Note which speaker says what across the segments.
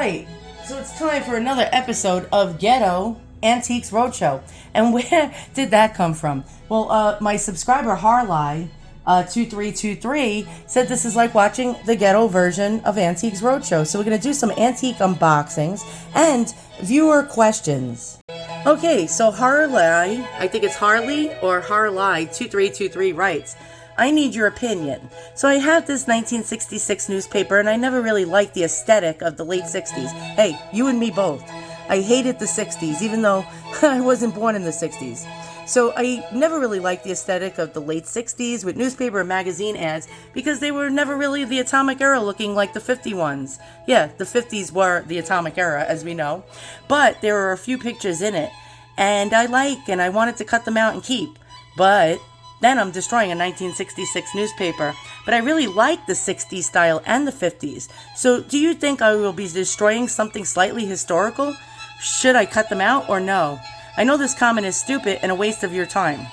Speaker 1: Alright, so it's time for another episode of Ghetto Antiques Roadshow. And where did that come from? Well, my subscriber Harley 2323 said this is like watching the ghetto version of Antiques Roadshow. So we're going to do some antique unboxings and viewer questions. Okay, so Harley, I think it's Harley or Harley 2323 writes, I need your opinion. So I have this 1966 newspaper and I never really liked the aesthetic of the late 60s. Hey, you and me both. I hated the 60s even though I wasn't born in the 60s. So I never really liked the aesthetic of the late 60s with newspaper and magazine ads because they were never really the atomic era looking like the 50 ones. Yeah, the 50s were the atomic era, as we know. But there were a few pictures in it and I wanted to cut them out and keep. But then I'm destroying a 1966 newspaper. But I really like the 60s style and the 50s. So do you think I will be destroying something slightly historical? Should I cut them out or no? I know this comment is stupid and a waste of your time.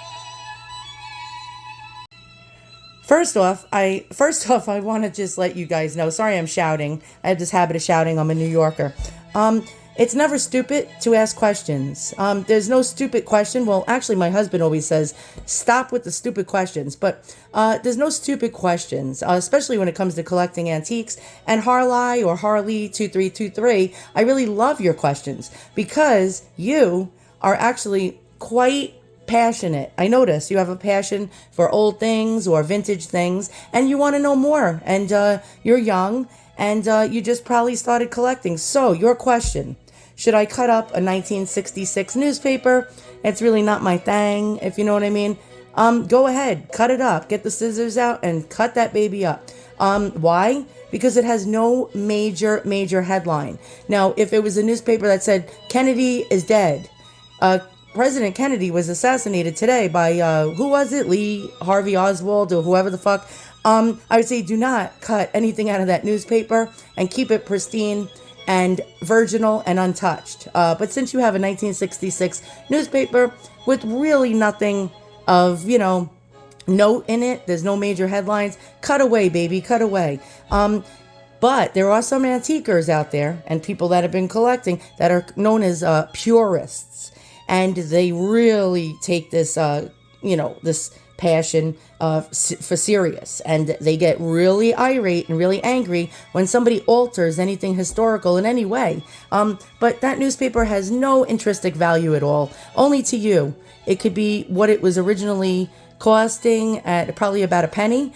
Speaker 1: First off, I want to just let you guys know. Sorry I'm shouting. I have this habit of shouting. I'm a New Yorker. It's never stupid to ask questions. There's no stupid question. Well, actually, my husband always says, stop with the stupid questions. But there's no stupid questions, especially when it comes to collecting antiques. And Harley or Harley 2323, I really love your questions because you are actually quite passionate. I notice you have a passion for old things or vintage things, and you want to know more. And you're young, and you just probably started collecting. So, your question. Should I cut up a 1966 newspaper? It's really not my thing, if you know what I mean. Go ahead, cut it up. Get the scissors out and cut that baby up. Why? Because it has no major headline. Now, if it was a newspaper that said, Kennedy is dead, President Kennedy was assassinated today by, who was it? Lee Harvey Oswald or whoever the fuck. I would say do not cut anything out of that newspaper and keep it pristine and virginal and untouched. But since you have a 1966 newspaper with really nothing of, note in it, there's no major headlines, cut away, baby, cut away. But there are some antiquers out there and people that have been collecting that are known as purists. And they really take this, this passion for serious. And they get really irate and really angry when somebody alters anything historical in any way. But that newspaper has no intrinsic value at all, only to you. It could be what it was originally costing at probably about a penny.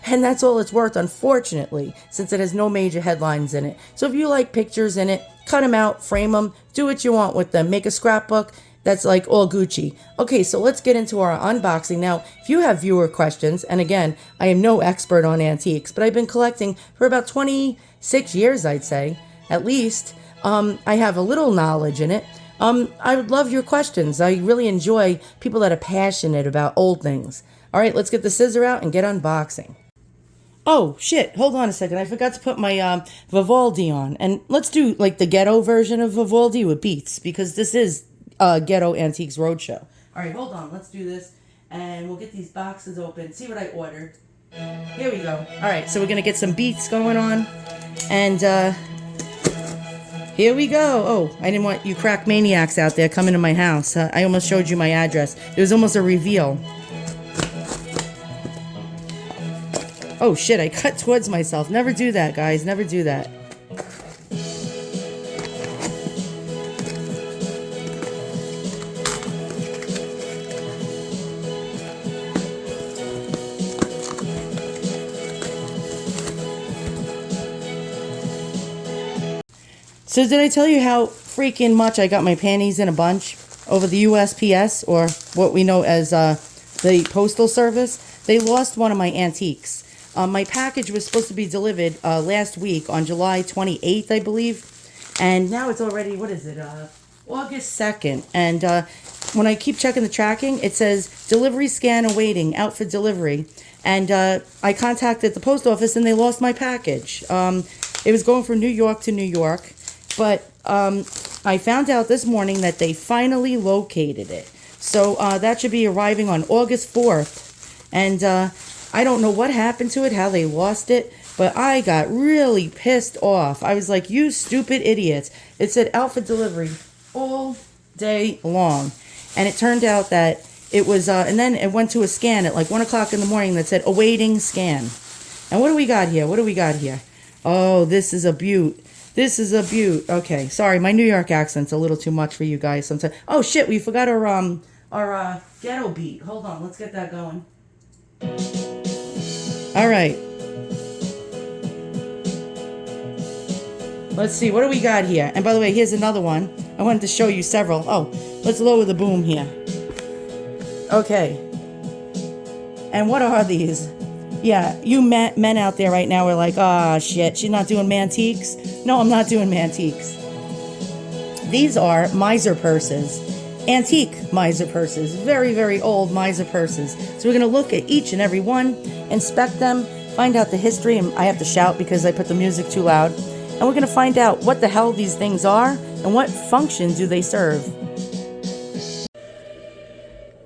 Speaker 1: And that's all it's worth, unfortunately, since it has no major headlines in it. So if you like pictures in it, cut them out, frame them, do what you want with them. Make a scrapbook. That's like all Gucci. Okay, so let's get into our unboxing. Now, if you have viewer questions, and again, I am no expert on antiques, but I've been collecting for about 26 years, I'd say, at least. I have a little knowledge in it. I would love your questions. I really enjoy people that are passionate about old things. All right, let's get the scissor out and get unboxing. Oh, shit. Hold on a second. I forgot to put my Vivaldi on. And let's do like the ghetto version of Vivaldi with beats, because this is Ghetto Antiques Roadshow. All right, hold on. Let's do this. And we'll get these boxes open. See what I ordered. Here we go. All right, so we're going to get some beats going on. And here we go. Oh, I didn't want you crack maniacs out there coming to my house. I almost showed you my address. It was almost a reveal. Oh, shit. I cut towards myself. Never do that, guys. Never do that. So did I tell you how freaking much I got my panties in a bunch over the USPS, or what we know as the Postal Service? They lost one of my antiques. My package was supposed to be delivered last week on July 28th, I believe. And now it's already, August 2nd. And when I keep checking the tracking, it says delivery scan awaiting, out for delivery. And I contacted the post office and they lost my package. It was going from New York to New York. But I found out this morning that they finally located it. So that should be arriving on August 4th. And I don't know what happened to it, how they lost it, but I got really pissed off. I was like, you stupid idiots. It said out for delivery all day long. And it turned out that it was, and then it went to a scan at like 1 o'clock in the morning that said awaiting scan. And what do we got here? What do we got here? Oh, this is a beaut. This is a beaut. Okay, sorry, my New York accent's a little too much for you guys sometimes. Oh shit, we forgot our ghetto beat. Hold on, let's get that going. All right. Let's see, what do we got here? And by the way, here's another one. I wanted to show you several. Oh, let's lower the boom here. Okay. And what are these? Yeah, you men out there right now are like, ah, shit, she's not doing mantiques? No, I'm not doing mantiques. These are miser purses. Antique miser purses. Very, very old miser purses. So we're going to look at each and every one, inspect them, find out the history. And I have to shout because I put the music too loud. And we're going to find out what the hell these things are and what function do they serve.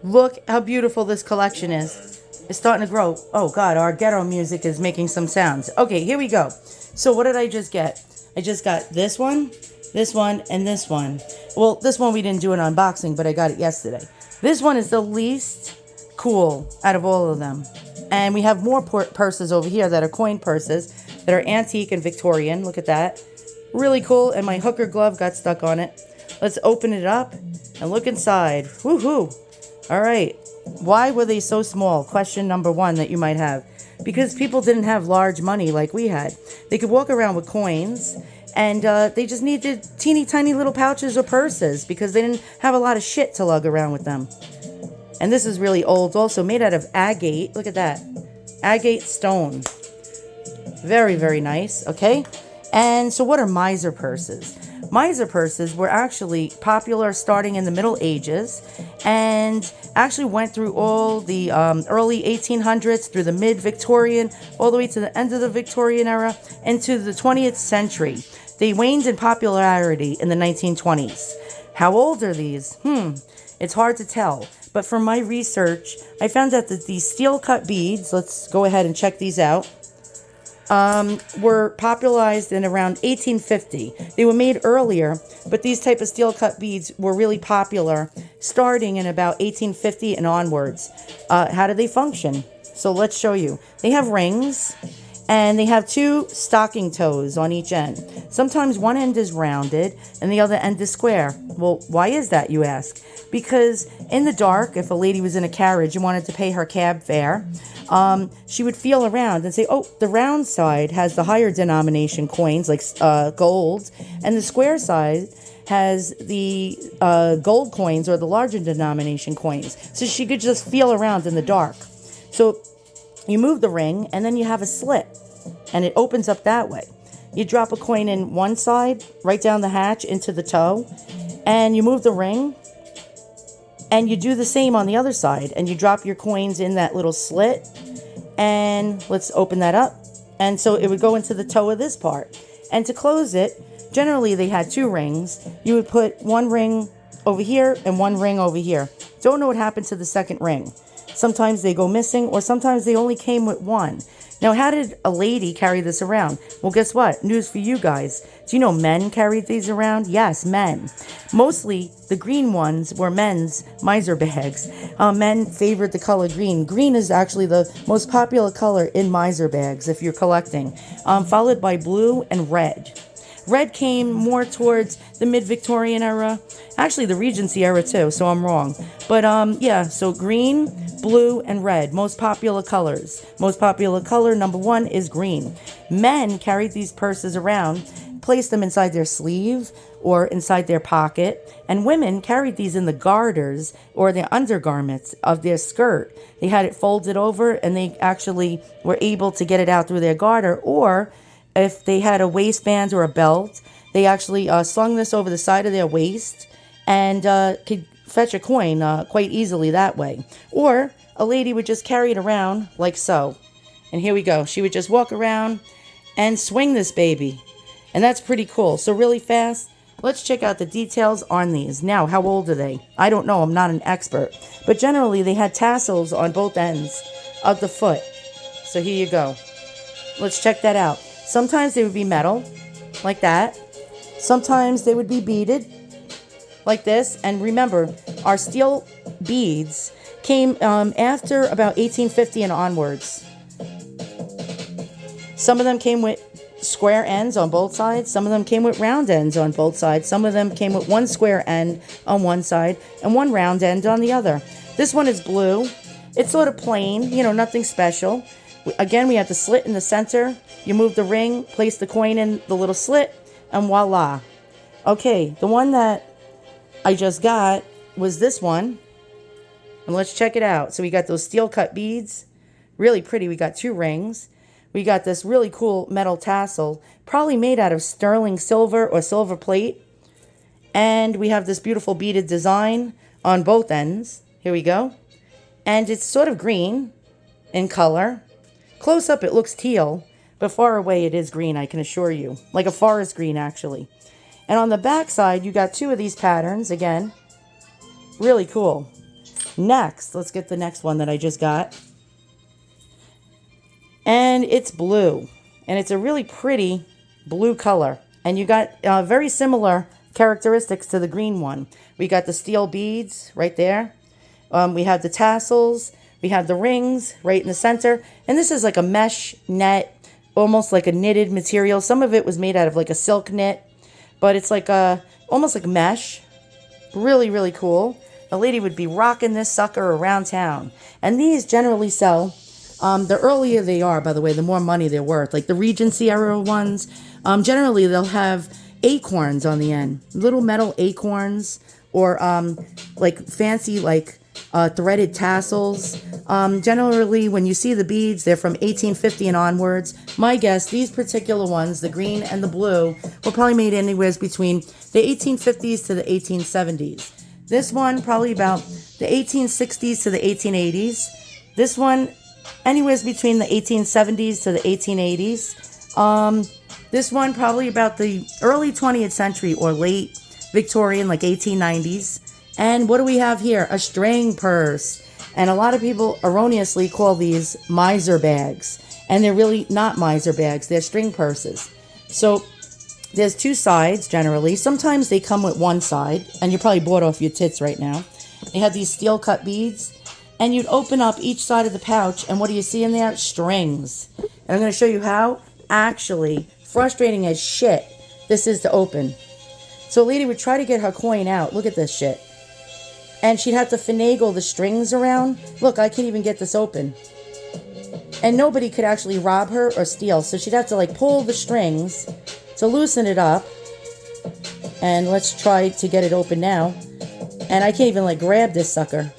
Speaker 1: Look how beautiful this collection is. It's starting to grow. Oh God, our ghetto music is making some sounds. Okay, here we go. So what did I just get? I just got this one, and this one. Well, this one we didn't do an unboxing, but I got it yesterday. This one is the least cool out of all of them. And we have more purses over here that are coin purses that are antique and Victorian. Look at that. Really cool. And my hooker glove got stuck on it. Let's open it up and look inside. Woohoo. All right. Why were they so small? Question number one that you might have. Because people didn't have large money like we had. They could walk around with coins, and they just needed teeny tiny little pouches or purses because they didn't have a lot of shit to lug around with them. And this is really old, also made out of agate. Look at that. Agate stone. Very, very nice. Okay. And so what are miser purses? Miser purses were actually popular starting in the Middle Ages and actually went through all the early 1800s, through the mid-Victorian, all the way to the end of the Victorian era, into the 20th century. They waned in popularity in the 1920s. How old are these? It's hard to tell. But from my research, I found out that these steel-cut beads, let's go ahead and check these out, were popularized in around 1850. They were made earlier, but these type of steel-cut beads were really popular starting in about 1850 and onwards. How do they function? So let's show you. They have rings, and they have two stocking toes on each end. Sometimes one end is rounded, and the other end is square. Well, why is that, you ask? Because in the dark, if a lady was in a carriage and wanted to pay her cab fare, she would feel around and say, oh, the round side has the higher denomination coins, like gold, and the square side has the gold coins or the larger denomination coins. So she could just feel around in the dark. So you move the ring, and then you have a slit, and it opens up that way. You drop a coin in one side, right down the hatch into the toe, and you move the ring, and you do the same on the other side, and you drop your coins in that little slit, and let's open that up. And so it would go into the toe of this part. And to close it, generally they had two rings. You would put one ring over here and one ring over here. Don't know what happened to the second ring. Sometimes they go missing, or sometimes they only came with one. Now, how did a lady carry this around? Well, guess what? News for you guys. Do you know men carried these around? Yes, men. Mostly, the green ones were men's miser bags. Men favored the color green. Green is actually the most popular color in miser bags if you're collecting, followed by blue and red. Red came more towards the mid-Victorian era. Actually, the Regency era too, so I'm wrong. But yeah, so green, blue, and red, most popular colors. Most popular color, number one, is green. Men carried these purses around, placed them inside their sleeve or inside their pocket, and women carried these in the garters or the undergarments of their skirt. They had it folded over, and they actually were able to get it out through their garter, or if they had a waistband or a belt, they actually slung this over the side of their waist and could fetch a coin quite easily that way. Or a lady would just carry it around like so. And here we go. She would just walk around and swing this baby. And that's pretty cool. So really fast, let's check out the details on these. Now, how old are they? I don't know. I'm not an expert. But generally, they had tassels on both ends of the foot. So here you go. Let's check that out. Sometimes they would be metal, like that. Sometimes they would be beaded, like this. And remember, our steel beads came after about 1850 and onwards. Some of them came with square ends on both sides. Some of them came with round ends on both sides. Some of them came with one square end on one side and one round end on the other. This one is blue. It's sort of plain, nothing special. Again, we have the slit in the center. You move the ring, place the coin in the little slit, and voila. Okay, the one that I just got was this one. And let's check it out. So we got those steel cut beads. Really pretty. We got 2 rings. We got this really cool metal tassel, probably made out of sterling silver or silver plate. And we have this beautiful beaded design on both ends. Here we go. And it's sort of green in color. Close up it looks teal, but far away it is green, I can assure you. Like a forest green, actually. And on the back side, you got 2 of these patterns, again. Really cool. Next, let's get the next one that I just got. And it's blue. And it's a really pretty blue color. And you got very similar characteristics to the green one. We got the steel beads right there. We have the tassels. We have the rings right in the center. And this is like a mesh net, almost like a knitted material. Some of it was made out of like a silk knit. But it's like almost like mesh. Really, really cool. A lady would be rocking this sucker around town. And these generally sell. The earlier they are, by the way, the more money they're worth. Like the Regency era ones, generally they'll have acorns on the end. Little metal acorns or like fancy like threaded tassels. Generally, when you see the beads, they're from 1850 and onwards. My guess, these particular ones, the green and the blue, were probably made anywhere between the 1850s to the 1870s. This one, probably about the 1860s to the 1880s. This one, anywhere between the 1870s to the 1880s. This one, probably about the early 20th century or late Victorian, like 1890s. And what do we have here? A string purse. And a lot of people erroneously call these miser bags. And they're really not miser bags. They're string purses. So there's 2 sides generally. Sometimes they come with one side. And you're probably bored off your tits right now. They have these steel cut beads. And you'd open up each side of the pouch. And what do you see in there? Strings. And I'm going to show you how actually frustrating as shit this is to open. So a lady would try to get her coin out. Look at this shit. And she'd have to finagle the strings around. Look, I can't even get this open. And nobody could actually rob her or steal. So she'd have to like pull the strings to loosen it up. And let's try to get it open now. And I can't even like grab this sucker.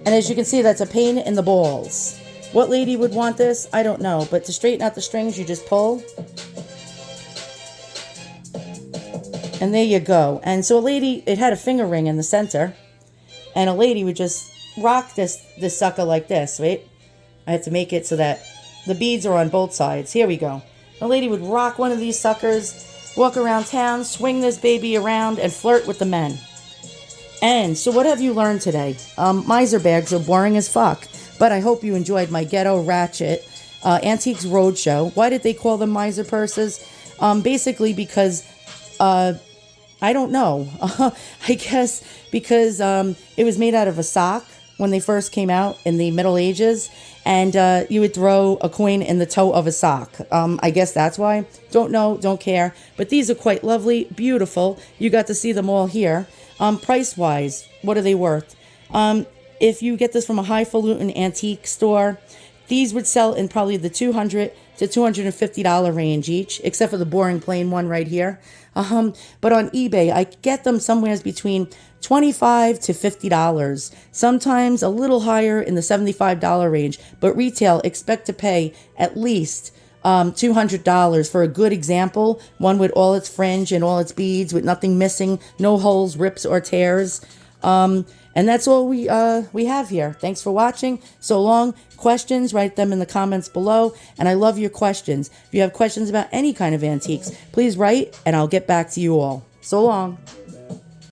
Speaker 1: And as you can see, that's a pain in the balls. What lady would want this? I don't know. But to straighten out the strings, you just pull. And there you go. And so a lady, it had a finger ring in the center. And a lady would just rock this sucker like this, right? I had to make it so that the beads are on both sides. Here we go. A lady would rock one of these suckers, walk around town, swing this baby around, and flirt with the men. And so what have you learned today? Miser bags are boring as fuck. But I hope you enjoyed my Ghetto Ratchet Antiques Roadshow. Why did they call them miser purses? Basically because... I don't know. I guess because it was made out of a sock when they first came out in the Middle Ages. And you would throw a coin in the toe of a sock. I guess that's why. Don't know, don't care. But these are quite lovely, beautiful. You got to see them all here. Price-wise, what are they worth? If you get this from a highfalutin antique store, these would sell in probably the $200 to $250 range each, except for the boring plain one right here. But on eBay, I get them somewhere between $25 to $50. Sometimes a little higher in the $75 range. But retail, expect to pay at least $200 for a good example. One with all its fringe and all its beads, with nothing missing, no holes, rips, or tears. And that's all we have here. Thanks for watching. So long. Questions, write them in the comments below. And I love your questions. If you have questions about any kind of antiques, please write and I'll get back to you all. So long.